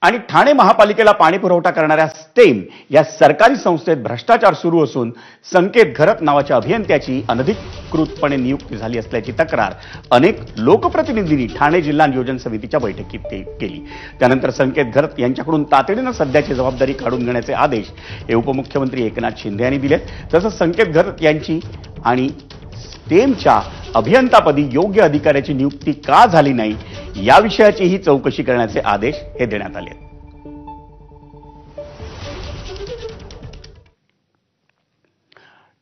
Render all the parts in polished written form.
आणि ठाणे महापालिकेला पाणी पुरवठा करणाऱ्या स्टेम या सरकारी संस्थेत भ्रष्टाचार सुरू असून संकेत घरत नावाच्या अभियंत्याची अनधिकृतपणे नियुक्ती झाली असल्याची तक्रार अनेक लोकप्रतिनिधींनी ठाणे जिल्हा नियोजन समितीच्या बैठकीत केली। त्यानंतर संकेत घरत यांच्याकडून तातडीने सध्याची जबाबदारी काढून घेण्याचे आदेश हे उपमुख्यमंत्री एकनाथ शिंदे यांनी दिले। तसंच संकेत घरत यांची आणि स्टेमच्या अभियंतापदी योग्य अधिकाऱ्याची नियुक्ती का झाली नाही या विषयाचीही चौकशी करण्याचे आदेश हे देण्यात आले।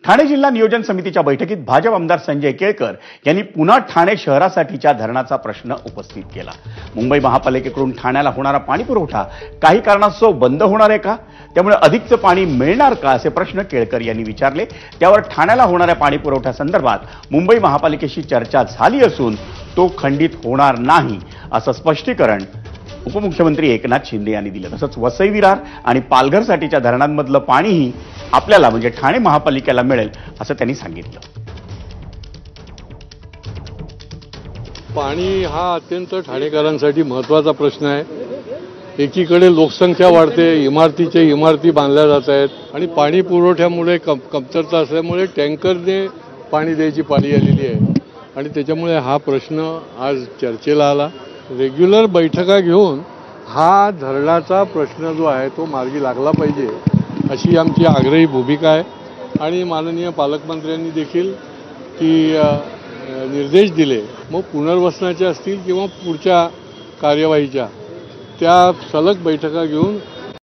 ठाणे जिल्हा नियोजन समितीच्या बैठकीत भाजप आमदार संजय केळकर यांनी पुन्हा ठाणे शहरासाठीच्या धरणाचा प्रश्न उपस्थित केला। मुंबई महापालिकेकडून ठाण्याला होणारा पाणी पुरवठा काही कारणास्तव बंद होणार आहे का, त्यामुळे अधिकचं पाणी मिळणार का असे प्रश्न केळकर यांनी विचारले। त्यावर ठाण्याला होणाऱ्या पाणी पुरवठ्यासंदर्भात मुंबई महापालिकेशी चर्चा झाली असून तो खंडित होणार नाही असं स्पष्टीकरण उपमुख्यमंत्री एकनाथ शिंदे यांनी दिलं। तसंच वसई विरार आणि पालघरसाठीच्या धरणांमधलं पाणीही आपल्याला म्हणजे ठाणे महापालिकेला मिळेल असं त्यांनी सांगितलं। पाणी हा अत्यंत ठाणेकरांसाठी महत्त्वाचा प्रश्न आहे। एकीकडे लोकसंख्या वाढते, इमारती बांधल्या जात आहेत आणि पाणी पुरवठ्यामुळे कमतरता असल्यामुळे टँकरने पाणी द्यायची पाळी आलेली आहे आणि त्याच्यामुळे हा प्रश्न आज चर्चेला आला। रेग्युलर बैठका घेऊन हा धरणाचा प्रश्न जो आहे तो मार्गी लागला पाहिजे अशी आमची आग्रही भूमिका आहे आणि माननीय पालकमंत्र्यांनी देखील की निर्देश दिले। मग पुनर्वसनाचे असतील किंवा पुढच्या कार्यवाहीच्या त्या सलग बैठका घेऊन